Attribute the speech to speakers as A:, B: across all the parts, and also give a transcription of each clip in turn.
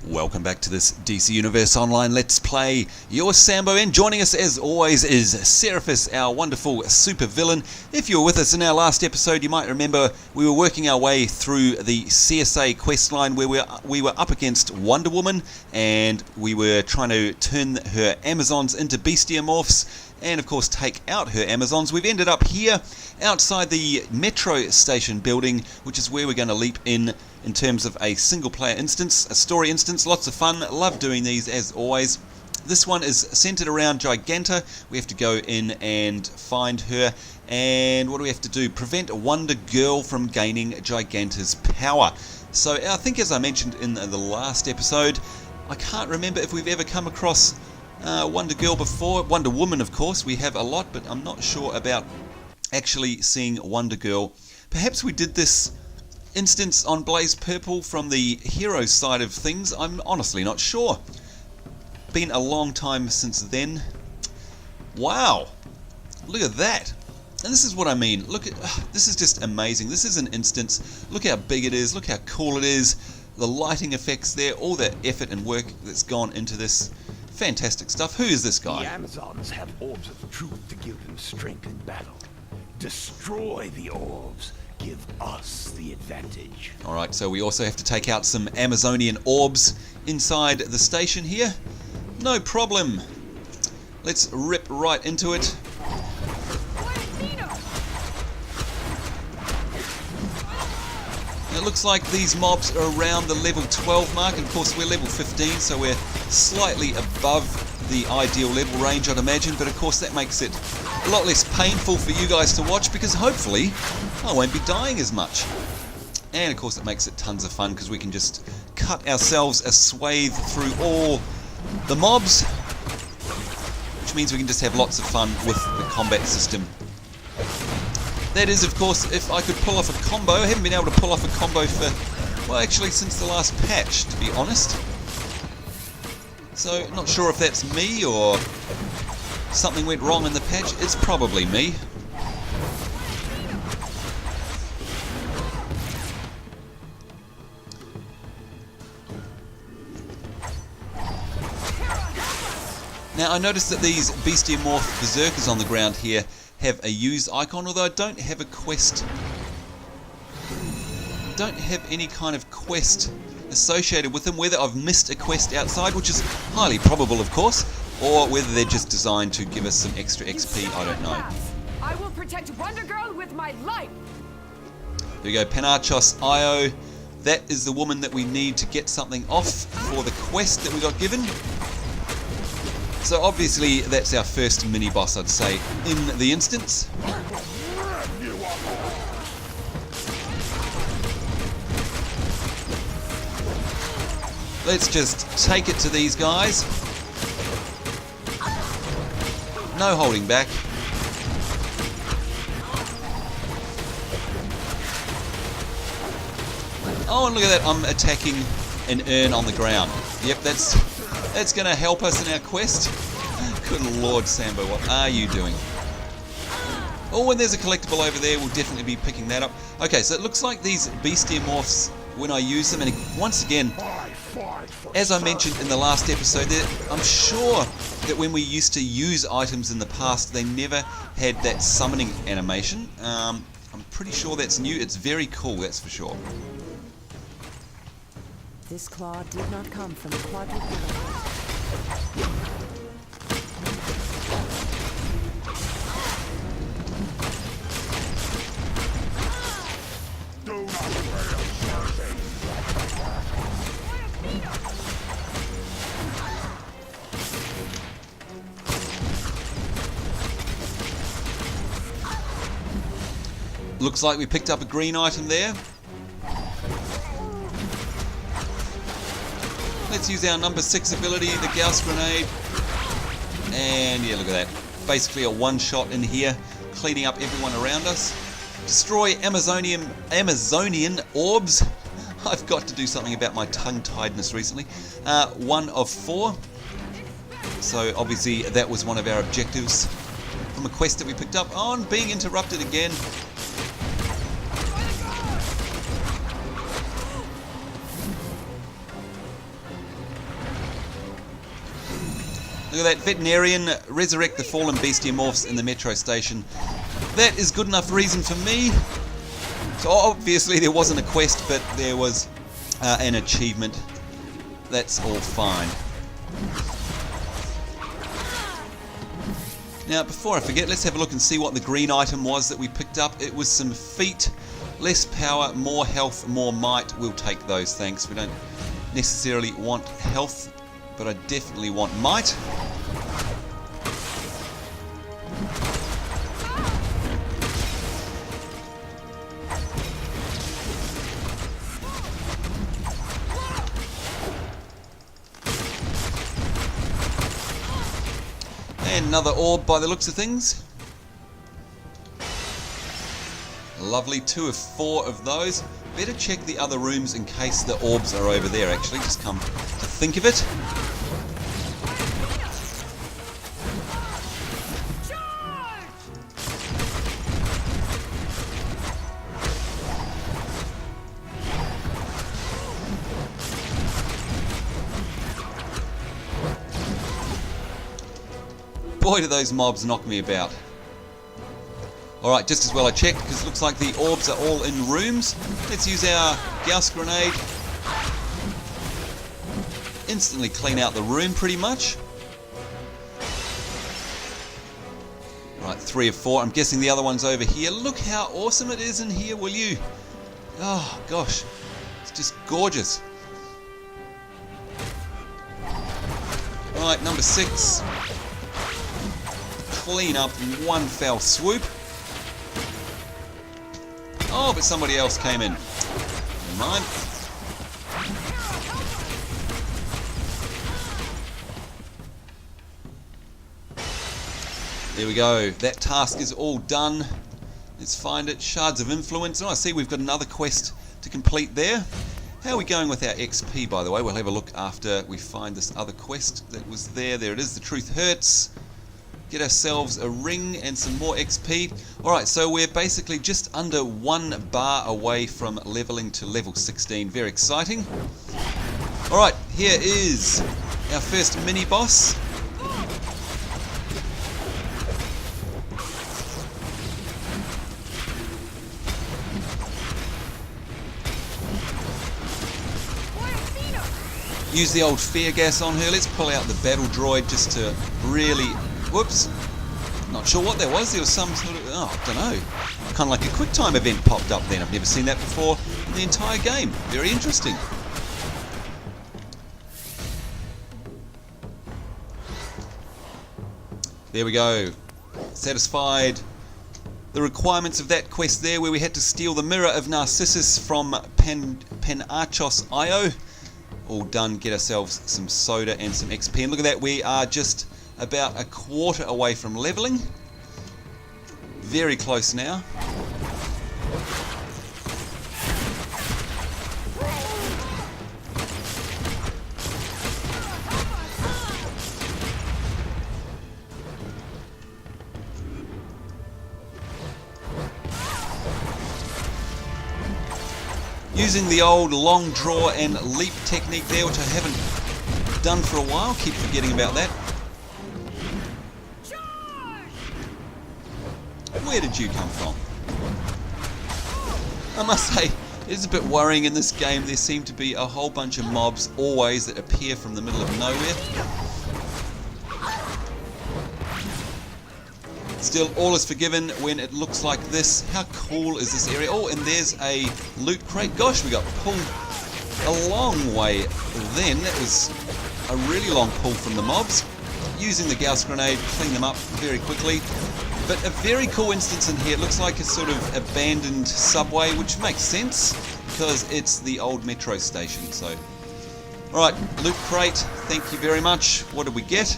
A: Welcome back to this DC Universe Online Let's Play. Your Sambo, and joining us as always is Seraphis, our wonderful super villain. If you were with us in our last episode, you might remember we were working our way through the CSA questline where we were up against Wonder Woman, and we were trying to turn her Amazons into bestiamorphs and of course take out her Amazons. We've ended up here outside the metro station building, which is where we're going to leap in terms of a single player instance, a story instance. Lots of fun, love doing these as always. This one is centered around Giganta. We have to go in and find her, and what do we have to do? Prevent Wonder Girl from gaining Giganta's power. So I think, as I mentioned in the last episode, I can't remember if we've ever come across Wonder Girl before. Wonder Woman, of course, we have a lot, but I'm not sure about actually seeing Wonder Girl. Perhaps we did this instance on Blaze Purple from the hero side of things. I'm honestly not sure. Been a long time since then. Wow, look at that. And this is what I mean. Look at this, is just amazing. This is an instance. Look how big it is, look how cool it is, the lighting effects there, all the effort and work that's gone into this. Fantastic stuff. Who is this guy?
B: The Amazons have orbs of truth to give them strength in battle. Destroy the orbs. Give us the advantage.
A: Alright, so we also have to take out some Amazonian orbs inside the station here. No problem. Let's rip right into it. It looks like these mobs are around the level 12 mark, and of course we're level 15, so we're slightly above the ideal level range, I'd imagine, but of course that makes it a lot less painful for you guys to watch, because hopefully I won't be dying as much. And of course it makes it tons of fun because we can just cut ourselves a swathe through all the mobs, which means we can just have lots of fun with the combat system. That is, of course, if I could pull off a combo. I haven't been able to pull off a combo for, well, actually since the last patch, to be honest. So, not sure if that's me or something went wrong in the patch. It's probably me. Now, I noticed that these bestiamorph berserkers on the ground here have a use icon, although I don't have a quest. Don't have any kind of quest associated with them. Whether I've missed a quest outside, which is highly probable, of course, or whether they're just designed to give us some extra XP, I don't know.
C: I will protect Wonder Girl with my life.
A: There we go, Panachos Io. That is the woman that we need to get something off for the quest that we got given. So obviously that's our first mini-boss, I'd say, in the instance. Let's just take it to these guys. No holding back. Oh, and look at that, I'm attacking an urn on the ground. Yep, that's going to help us in our quest. Good Lord, Sambo, what are you doing? Oh, and there's a collectible over there. We'll definitely be picking that up. Okay, so it looks like these bestiamorphs, when I use them, and once again, as I mentioned in the last episode, I'm sure that when we used to use items in the past, they never had that summoning animation. I'm pretty sure that's new. It's very cool, that's for sure.
D: This claw did not come from the quadruped.
A: Looks like we picked up a green item there. Let's use our number 6 ability, the Gauss Grenade. And yeah, look at that. Basically a one-shot in here, cleaning up everyone around us. Destroy Amazonian orbs. I've got to do something about my tongue-tiedness recently. 1 of 4. So obviously that was one of our objectives from a quest that we picked up. Oh, and being interrupted again. Look at that, veterinarian, resurrect the fallen bestiamorphs in the metro station. That is good enough reason for me. So obviously there wasn't a quest, but there was an achievement. That's all fine. Now, before I forget, let's have a look and see what the green item was that we picked up. It was some feet, less power, more health, more might. We'll take those, thanks. We don't necessarily want health, but I definitely want might. And another orb by the looks of things. Lovely, 2 of 4 of those. Better check the other rooms in case the orbs are over there, actually. Just come to think of it. Boy, do those mobs knock me about. Alright, just as well I checked, because it looks like the orbs are all in rooms. Let's use our Gauss grenade. Instantly clean out the room, pretty much. Right, 3 of 4. I'm guessing the other one's over here. Look how awesome it is in here, will you? Oh, gosh. It's just gorgeous. Right, number 6. Clean up in one fell swoop. Oh, but somebody else came in. Never mind. There we go. That task is all done. Let's find it. Shards of Influence. Oh, I see we've got another quest to complete there. How are we going with our XP, by the way? We'll have a look after we find this other quest that was there. There it is. The Truth Hurts. Get ourselves a ring and some more XP. Alright, so we're basically just under 1 bar away from leveling to level 16. Very exciting. Alright, here is our first mini-boss. Use the old fear gas on her. Let's pull out the battle droid just to really... Whoops. Not sure what that was. There was some sort of... Oh, I don't know. Kind of like a quick time event popped up then. I've never seen that before in the entire game. Very interesting. There we go. Satisfied the requirements of that quest there where we had to steal the mirror of Narcissus from Penachos Io. All done. Get ourselves some soda and some XP. And look at that. We are just about a quarter away from leveling. Very close now. Using the old long draw and leap technique there, which I haven't done for a while. Keep forgetting about that. Where did you come from? I must say, it's a bit worrying in this game. There seem to be a whole bunch of mobs always that appear from the middle of nowhere. Still, all is forgiven when it looks like this. How cool is this area? Oh, and there's a loot crate. Gosh, we got pulled a long way then. That was a really long pull from the mobs. Using the Gauss grenade, clean them up very quickly. But a very cool instance in here. It looks like a sort of abandoned subway, which makes sense because it's the old metro station. So, alright, loot crate, thank you very much. What did we get?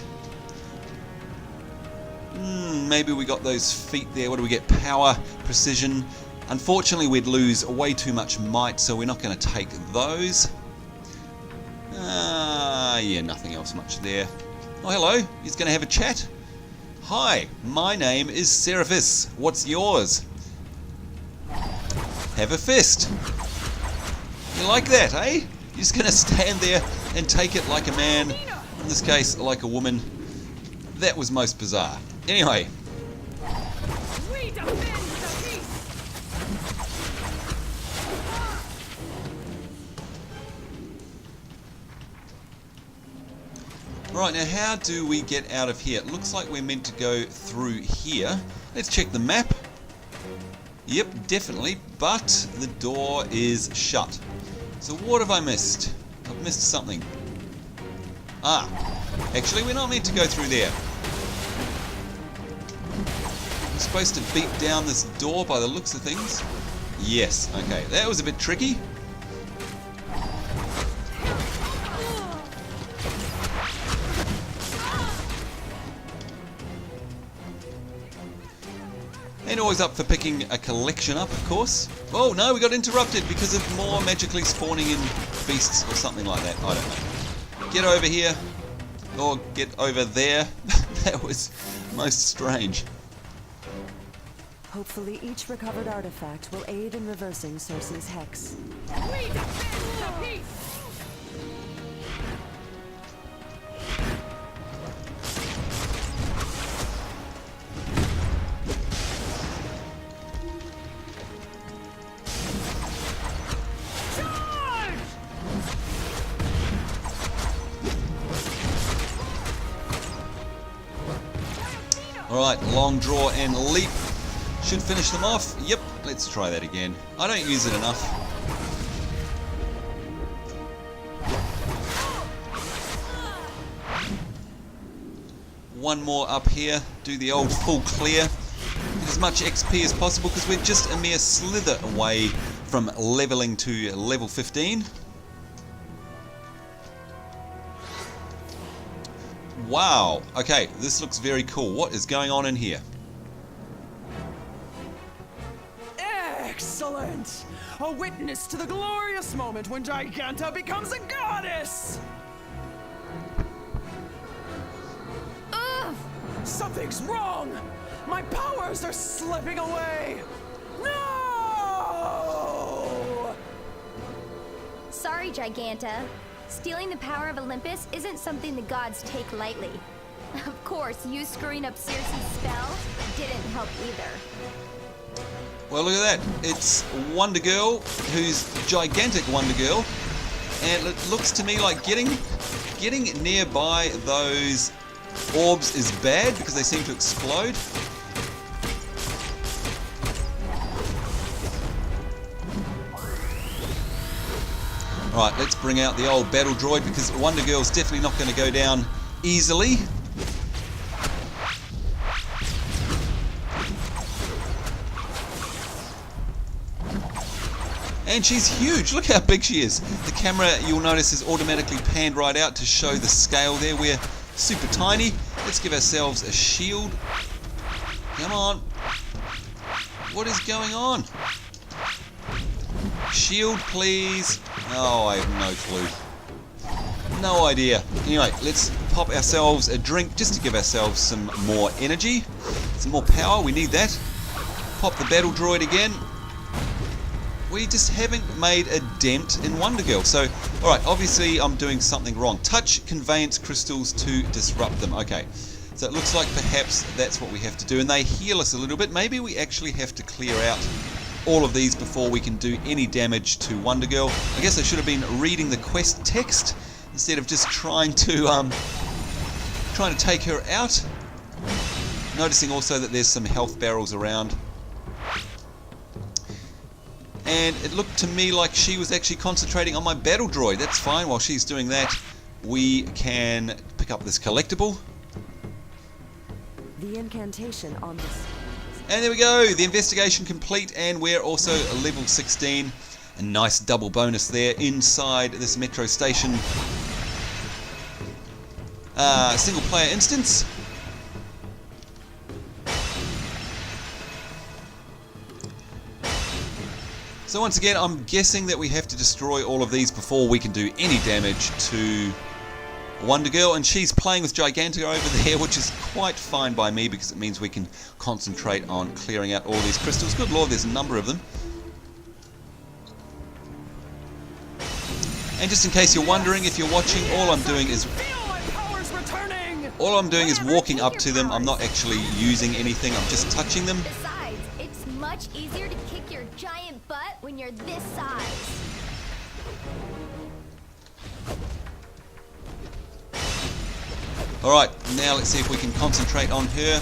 A: Maybe we got those feet there. What do we get? Power, precision. Unfortunately, we'd lose way too much might, so we're not going to take those. Yeah, nothing else much there. Oh, hello. He's going to have a chat. Hi, my name is Seraphis. What's yours? Have a fist. You like that, eh? You're just going to stand there and take it like a man. In this case, like a woman. That was most bizarre. Anyway.
C: We defend the peace!
A: Right, now how do we get out of here? It looks like we're meant to go through here. Let's check the map. Yep, definitely, but the door is shut. So what have I missed? I've missed something. Ah, actually we're not meant to go through there. We're supposed to beat down this door by the looks of things. Yes, okay, that was a bit tricky. And always up for picking a collection up, of course. Oh no, we got interrupted because of more magically spawning in beasts or something like that. I don't know. Get over here. Or get over there. That was most strange.
D: Hopefully each recovered artifact will aid in reversing Cersei's hex.
C: We defend the peace!
A: Alright, long draw and leap. Should finish them off. Yep, let's try that again. I don't use it enough. One more up here. Do the old full clear. Get as much XP as possible because we're just a mere slither away from leveling to level 15. Wow, okay, this looks very cool. What is going on in here?
E: Excellent! A witness to the glorious moment when Giganta becomes a goddess!
C: Ugh!
E: Something's wrong! My powers are slipping away! No!
F: Sorry, Giganta. Stealing the power of Olympus isn't something the gods take lightly. Of course, you screwing up Circe's spell didn't help either.
A: Well, look at that. It's Wonder Girl, who's gigantic Wonder Girl, and it looks to me like getting nearby those orbs is bad because they seem to explode. Alright, let's bring out the old battle droid because Wonder Girl's definitely not going to go down easily. And she's huge. Look how big she is. The camera, you'll notice, is automatically panned right out to show the scale there. We're super tiny. Let's give ourselves a shield. Come on. What is going on? Shield, please. Oh, I have no clue. No idea. Anyway, let's pop ourselves a drink just to give ourselves some more energy. Some more power. We need that. Pop the battle droid again. We just haven't made a dent in Wonder Girl. So, alright, obviously I'm doing something wrong. Touch conveyance crystals to disrupt them. Okay, so it looks like perhaps that's what we have to do. And they heal us a little bit. Maybe we actually have to clear out all of these before we can do any damage to Wonder Girl. I guess I should have been reading the quest text instead of just trying to take her out. Noticing also that there's some health barrels around. And it looked to me like she was actually concentrating on my battle droid. That's fine. While she's doing that, we can pick up this collectible.
D: The incantation on this.
A: And there we go. The investigation complete, and we're also level 16. A nice double bonus there inside this metro station. Single player instance. So once again, I'm guessing that we have to destroy all of these before we can do any damage to Wonder Girl, and she's playing with Giganta over there, which is quite fine by me because it means we can concentrate on clearing out all these crystals. Good lord, there's a number of them. And just in case you're wondering, if you're watching, all I'm doing is...
E: Feel my powers returning!
A: All I'm doing is
F: Whatever,
A: walking
F: take
A: up
F: your
A: to them. I'm
F: powers.
A: not actually using anything. I'm just touching them.
F: Besides, it's much easier to kick your giant butt when you're this size.
A: Alright, now let's see if we can concentrate on her.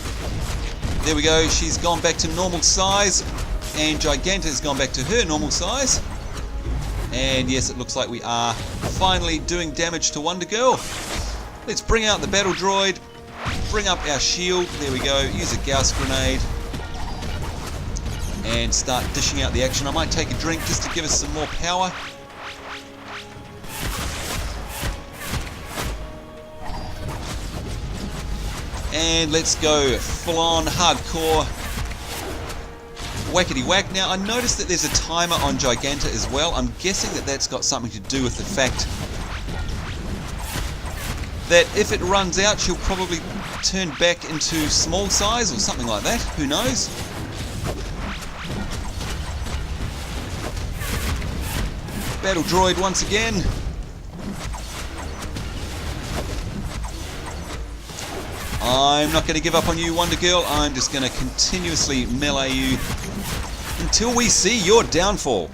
A: There we go, she's gone back to normal size, and Giganta has gone back to her normal size. And yes, it looks like we are finally doing damage to Wonder Girl. Let's bring out the battle droid, bring up our shield, there we go, use a Gauss grenade, and start dishing out the action. I might take a drink just to give us some more power. And let's go full on hardcore whackety whack. Now I noticed that there's a timer on Giganta as well. I'm guessing that that's got something to do with the fact that if it runs out she'll probably turn back into small size or something like that. Who knows? Battle droid once again. I'm not going to give up on you, Wonder Girl. I'm just going to continuously melee you until we see your downfall.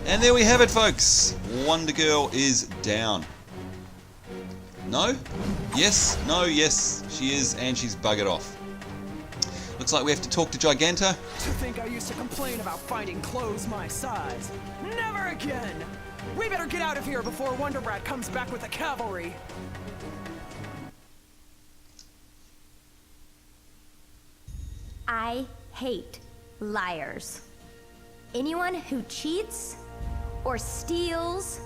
A: And there we have it, folks. Wonder Girl is down. No? Yes? No? Yes, she is, and she's buggered off. Looks like we have to talk to Giganta.
E: To think I used to complain about finding clothes my size. Never again! We better get out of here before Wonder Brat comes back with the cavalry.
F: I hate liars. Anyone who cheats, or steals,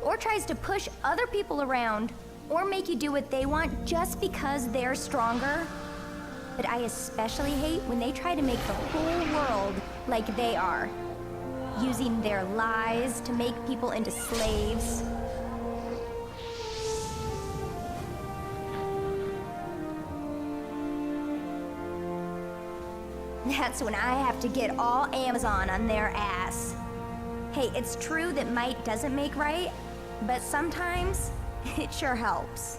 F: or tries to push other people around, or make you do what they want just because they're stronger. But I especially hate when they try to make the whole world like they are, using their lies to make people into slaves. That's when I have to get all Amazon on their ass. Hey, it's true that might doesn't make right, but sometimes it sure helps.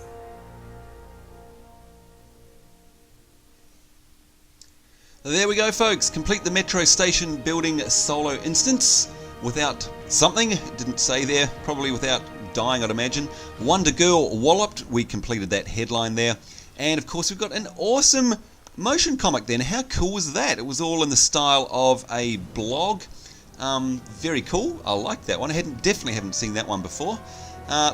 A: There we go, folks. Complete the metro station building solo instance without something. Didn't say there. Probably without dying, I'd imagine. Wonder Girl walloped. We completed that headline there. And of course, we've got an awesome motion comic then. How cool was that? It was all in the style of a blog. Very cool. I like that one. I definitely haven't seen that one before.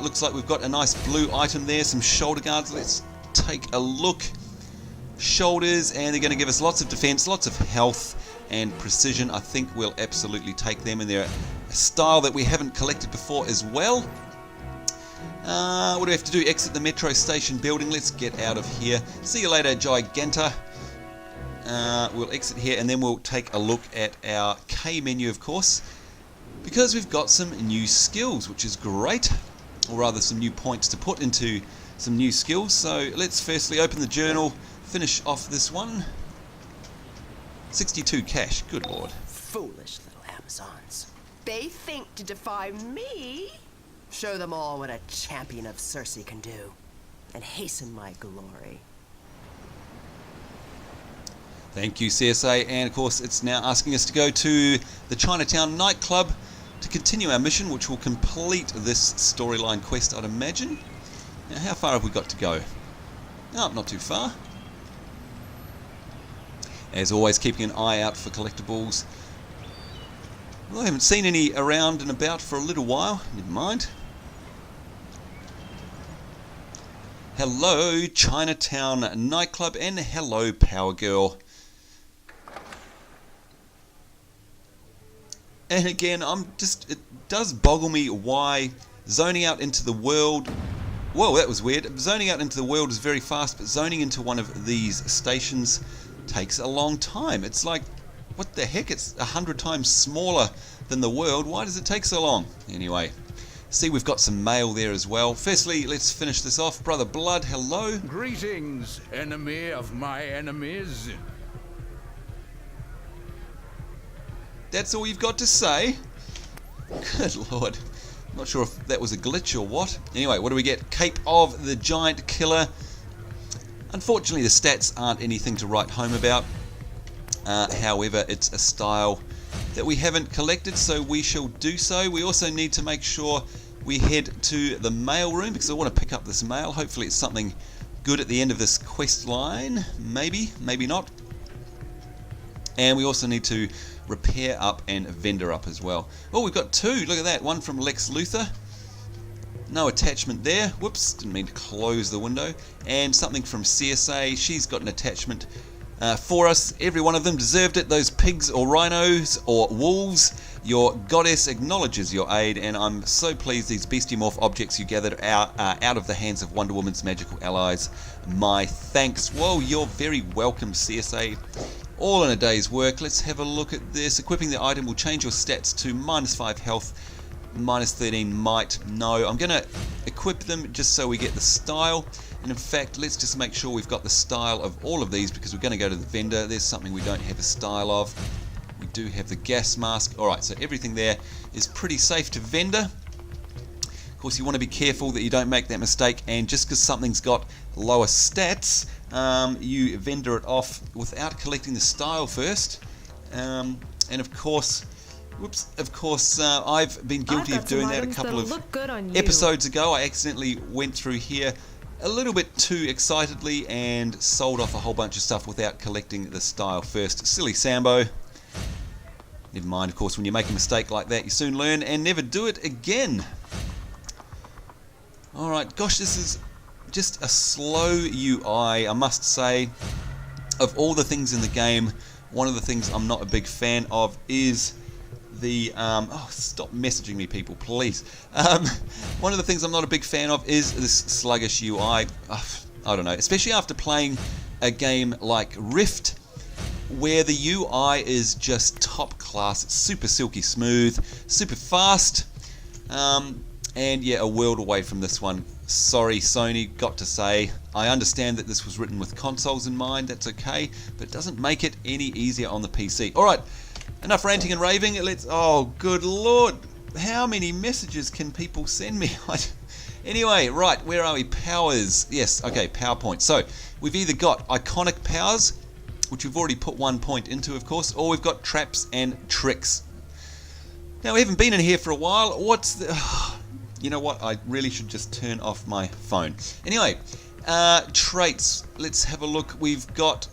A: Looks like we've got a nice blue item there. Some shoulder guards. Let's take a look. Shoulders, and they're going to give us lots of defense, lots of health and precision. I think we'll absolutely take them, and they're a style that we haven't collected before as well. What do we have to do? Exit the metro station building. Let's get out of here. See you later, Giganta. We'll exit here, and then we'll take a look at our K menu, of course, because we've got some new skills, which is great, or rather some new points to put into some new skills. So let's firstly open the journal, finish off this one. 62 cash, good lord.
G: Foolish little Amazons. They think to defy me? Show them all what a champion of Cersei can do, and hasten my glory.
A: Thank you, CSA, and of course it's now asking us to go to the Chinatown nightclub to continue our mission, which will complete this storyline quest, I'd imagine. Now, how far have we got to go? Oh, not too far. As always, keeping an eye out for collectibles. Well, I haven't seen any around and about for a little while. Never mind. Hello, Chinatown nightclub, and hello, Power Girl. And again, it does boggle me why zoning out into the world. Whoa, that was weird. Zoning out into the world is very fast, but zoning into one of these stations takes a long time. It's like, what the heck? It's 100 times smaller than the world. Why does it take so long? Anyway, see, we've got some mail there as well. Firstly, let's finish this off. Brother Blood, hello.
B: Greetings, enemy of my enemies.
A: That's all you've got to say? Good lord. Not sure if that was a glitch or what. Anyway, what do we get? Cape of the Giant Killer. Unfortunately, the stats aren't anything to write home about. However, it's a style that we haven't collected, so we shall do so. We also need to make sure we head to the mail room because I want to pick up this mail. Hopefully it's something good at the end of this quest line. Maybe, maybe not. And we also need to repair up and vendor up as well. Oh, we've got two. Look at that. One from Lex Luthor. No attachment there. Whoops, didn't mean to close the window. And something from CSA. She's got an attachment for us. Every one of them deserved it. Those pigs or rhinos or wolves. Your goddess acknowledges your aid, and I'm so pleased these bestiamorph objects you gathered out of the hands of Wonder Woman's magical allies. My thanks. Whoa, you're very welcome, CSA. All in a day's work. Let's have a look at this. Equipping the item will change your stats to -5 health, -13 might. No, I'm going to equip them just so we get the style. And in fact, let's just make sure we've got the style of all of these because we're going to go to the vendor. There's something we don't have a style of. We do have the gas mask. Alright, so everything there is pretty safe to vendor. Of course, you want to be careful that you don't make that mistake, and just because something's got lower stats, you vendor it off without collecting the style first. And of course, I've been guilty of doing that a couple of episodes ago. I accidentally went through here a little bit too excitedly and sold off a whole bunch of stuff without collecting the style first. Silly Sambo. Never mind, of course, when you make a mistake like that, you soon learn and never do it again. Alright, gosh, this is just a slow UI, I must say. Of all the things in the game, one of the things I'm not a big fan of is the... oh, stop messaging me, people, please. One of the things I'm not a big fan of is this sluggish UI. I don't know, especially after playing a game like Rift, where the UI is just top class. It's super silky smooth, super fast, and yeah, a world away from this one. Sorry, Sony, got to say. I understand that this was written with consoles in mind, that's okay, but it doesn't make it any easier on the PC. Alright, enough ranting and raving. Let's... oh, good lord, how many messages can people send me? Anyway, right, where are we? Powers. Yes, okay, PowerPoint. So, we've either got iconic powers, which we've already put 1 point into, of course, or we've got traps and tricks. Now, we haven't been in here for a while. What's the... you know what? I really should just turn off my phone. Anyway, traits. Let's have a look. We've got...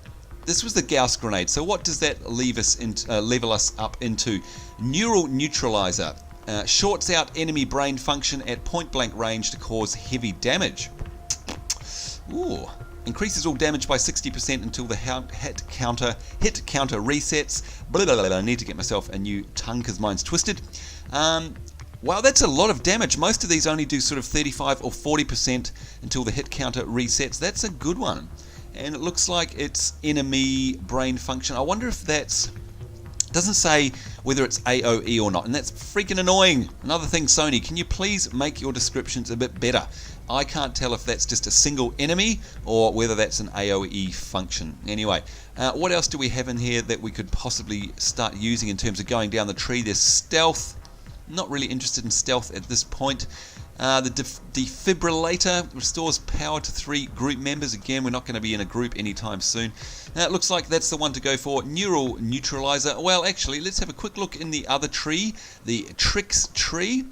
A: this was the Gauss grenade. So what does that leave us into, level us up into? Neural neutralizer. Shorts out enemy brain function at point-blank range to cause heavy damage. Ooh. Increases all damage by 60% until the hit counter resets. Blah, blah, blah, blah. I need to get myself a new tongue because mine's twisted. Wow, that's a lot of damage. Most of these only do sort of 35 or 40% until the hit counter resets. That's a good one. And it looks like it's enemy brain function. I wonder if that's... doesn't say whether it's AoE or not, and that's freaking annoying. Another thing, Sony, can you please make your descriptions a bit better? I can't tell if that's just a single enemy or whether that's an AoE function. Anyway, what else do we have in here that we could possibly start using in terms of going down the tree? There's stealth. Not really interested in stealth at this point. The defibrillator restores power to 3 group members. Again, we're not going to be in a group anytime soon. It looks like that's the one to go for. Neural neutralizer. Well, actually, let's have a quick look in the other tree, the tricks tree.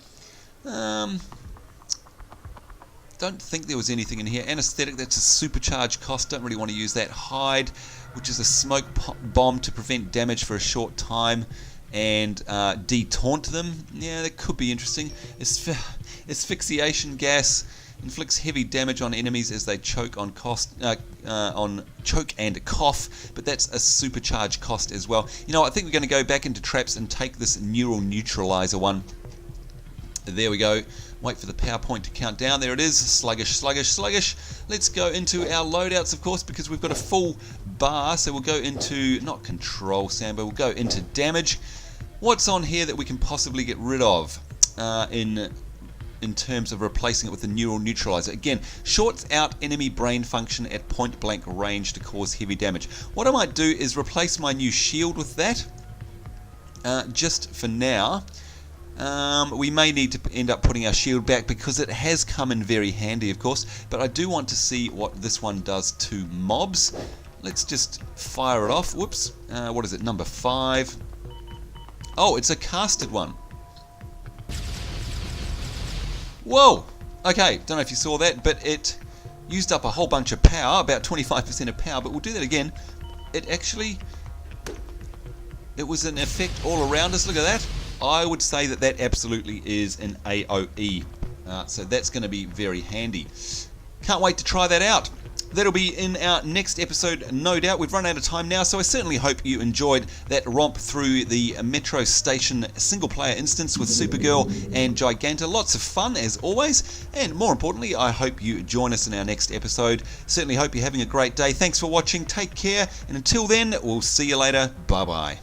A: Don't think there was anything in here. Anesthetic, that's a supercharged cost. Don't really want to use that. Hide, which is a smoke bomb to prevent damage for a short time and de-taunt them. Yeah, that could be interesting. Asphyxiation gas inflicts heavy damage on enemies as they choke on choke and cough, but that's a supercharged cost as well. You know, I think we're going to go back into traps and take this neural neutralizer one. There we go. Wait for the PowerPoint to count down. There it is. Sluggish, sluggish, sluggish. Let's go into our loadouts, of course, because we've got a full bar. So we'll go into, not control, Sambo, we'll go into damage. What's on here that we can possibly get rid of in terms of replacing it with the neural neutralizer? Again, shorts out enemy brain function at point blank range to cause heavy damage. What I might do is replace my new shield with that, just for now. We may need to end up putting our shield back because it has come in very handy, of course, but I do want to see what this one does to mobs. Let's just fire it off. Whoops. What is it? Number 5. Oh, it's a casted one. Whoa! Okay, don't know if you saw that, but it used up a whole bunch of power, about 25% of power, but we'll do that again. It was an effect all around us. Look at that. I would say that that absolutely is an AoE. So that's going to be very handy. Can't wait to try that out. That'll be in our next episode, no doubt. We've run out of time now, so I certainly hope you enjoyed that romp through the Metro Station single-player instance with Supergirl and Giganta. Lots of fun, as always, and more importantly, I hope you join us in our next episode. Certainly hope you're having a great day. Thanks for watching, take care, and until then, we'll see you later. Bye-bye.